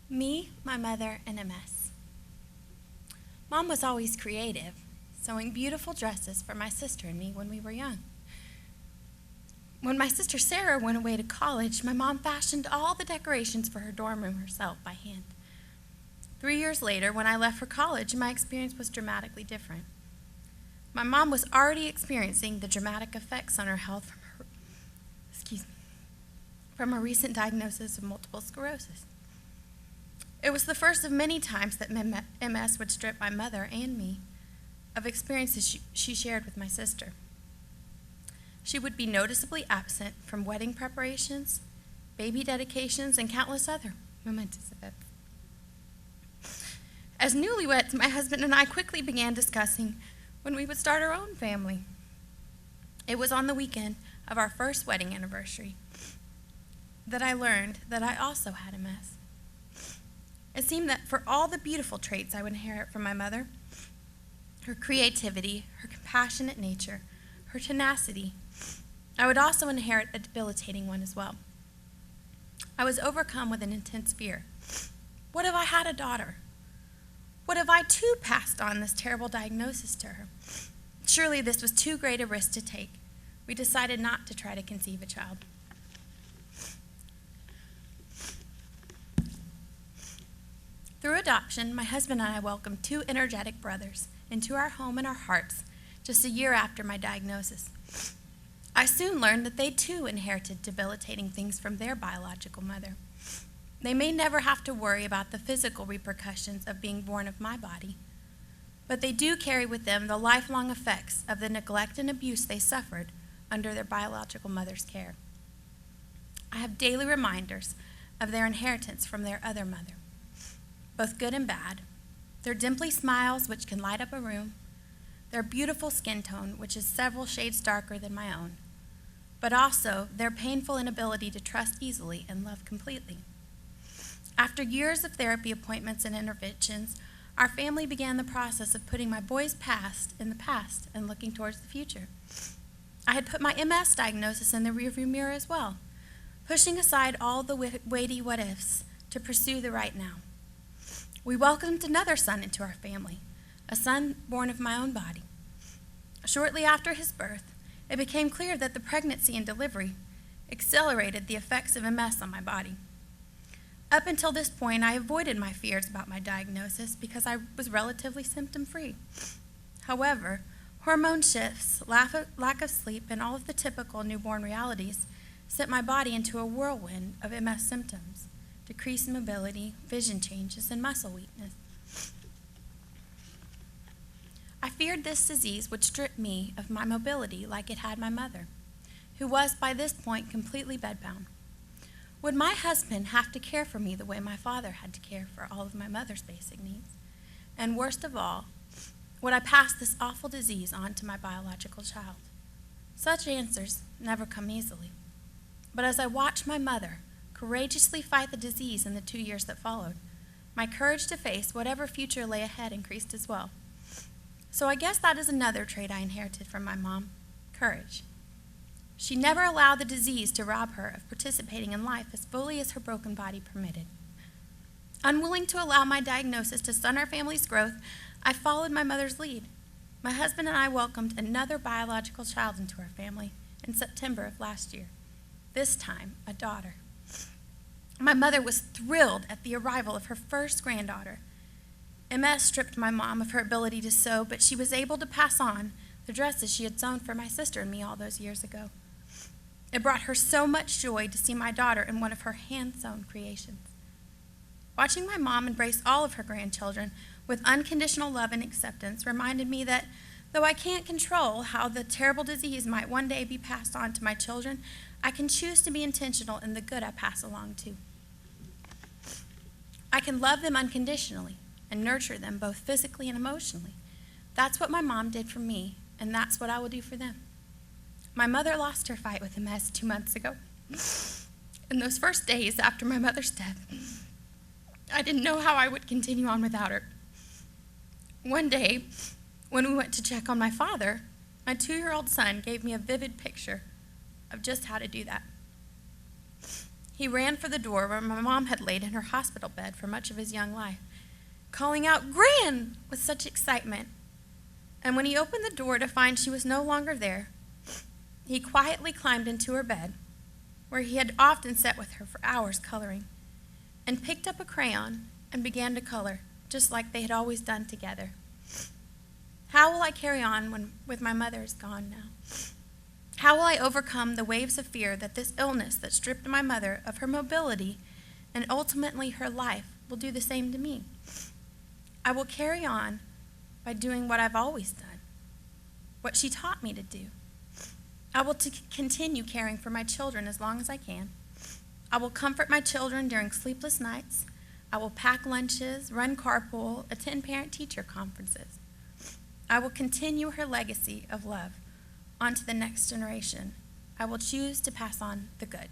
Me, my mother, and MS. Mom was always creative, sewing beautiful dresses for my sister and me when we were young. When my sister Sarah went away to college, my mom fashioned all the decorations for her dorm room herself by hand. 3 years later, when I left for college, my experience was dramatically different. My mom was already experiencing the dramatic effects on her health from a recent diagnosis of multiple sclerosis. It was the first of many times that MS would strip my mother and me of experiences she shared with my sister. She would be noticeably absent from wedding preparations, baby dedications, and countless other momentous events. As newlyweds, my husband and I quickly began discussing when we would start our own family. It was on the weekend of our first wedding anniversary that I learned that I also had MS. It seemed that for all the beautiful traits I would inherit from my mother, her creativity, her compassionate nature, her tenacity, I would also inherit a debilitating one as well. I was overcome with an intense fear. What if I had a daughter? What if I too passed on this terrible diagnosis to her? Surely this was too great a risk to take. We decided not to try to conceive a child. Through adoption, my husband and I welcomed 2 energetic brothers into our home and our hearts just a year after my diagnosis. I soon learned that they too inherited debilitating things from their biological mother. They may never have to worry about the physical repercussions of being born of my body, but they do carry with them the lifelong effects of the neglect and abuse they suffered under their biological mother's care. I have daily reminders of their inheritance from their other mother, both good and bad, their dimply smiles which can light up a room, their beautiful skin tone which is several shades darker than my own, but also their painful inability to trust easily and love completely. After years of therapy appointments and interventions, our family began the process of putting my boy's past in the past and looking towards the future. I had put my MS diagnosis in the rearview mirror as well, pushing aside all the weighty what-ifs to pursue the right now. We welcomed another son into our family, a son born of my own body. Shortly after his birth, it became clear that the pregnancy and delivery accelerated the effects of MS on my body. Up until this point, I avoided my fears about my diagnosis because I was relatively symptom-free. However, hormone shifts, lack of sleep, and all of the typical newborn realities sent my body into a whirlwind of MS symptoms, decreased mobility, vision changes, and muscle weakness. I feared this disease would strip me of my mobility like it had my mother, who was by this point completely bedbound. Would my husband have to care for me the way my father had to care for all of my mother's basic needs? And worst of all, would I pass this awful disease on to my biological child? Such answers never come easily. But as I watched my mother courageously fight the disease in the 2 years that followed, my courage to face whatever future lay ahead increased as well. So I guess that is another trait I inherited from my mom, courage. She never allowed the disease to rob her of participating in life as fully as her broken body permitted. Unwilling to allow my diagnosis to stunt our family's growth, I followed my mother's lead. My husband and I welcomed another biological child into our family in September of last year, this time a daughter. My mother was thrilled at the arrival of her first granddaughter. MS stripped my mom of her ability to sew, but she was able to pass on the dresses she had sewn for my sister and me all those years ago. It brought her so much joy to see my daughter in one of her hand-sewn creations. Watching my mom embrace all of her grandchildren with unconditional love and acceptance reminded me that though I can't control how the terrible disease might one day be passed on to my children, I can choose to be intentional in the good I pass along too. I can love them unconditionally and nurture them both physically and emotionally. That's what my mom did for me, and that's what I will do for them. My mother lost her fight with MS 2 months ago. In those first days after my mother's death, I didn't know how I would continue on without her. One day, when we went to check on my father, my 2-year-old son gave me a vivid picture of just how to do that. He ran for the door where my mom had laid in her hospital bed for much of his young life, calling out, "Gran!" with such excitement. And when he opened the door to find she was no longer there, he quietly climbed into her bed, where he had often sat with her for hours coloring, and picked up a crayon and began to color, just like they had always done together. How will I carry on with my mother is gone now? How will I overcome the waves of fear that this illness that stripped my mother of her mobility and ultimately her life will do the same to me? I will carry on by doing what I've always done, what she taught me to do. I will continue caring for my children as long as I can. I will comfort my children during sleepless nights. I will pack lunches, run carpool, attend parent-teacher conferences. I will continue her legacy of love onto the next generation. I will choose to pass on the good.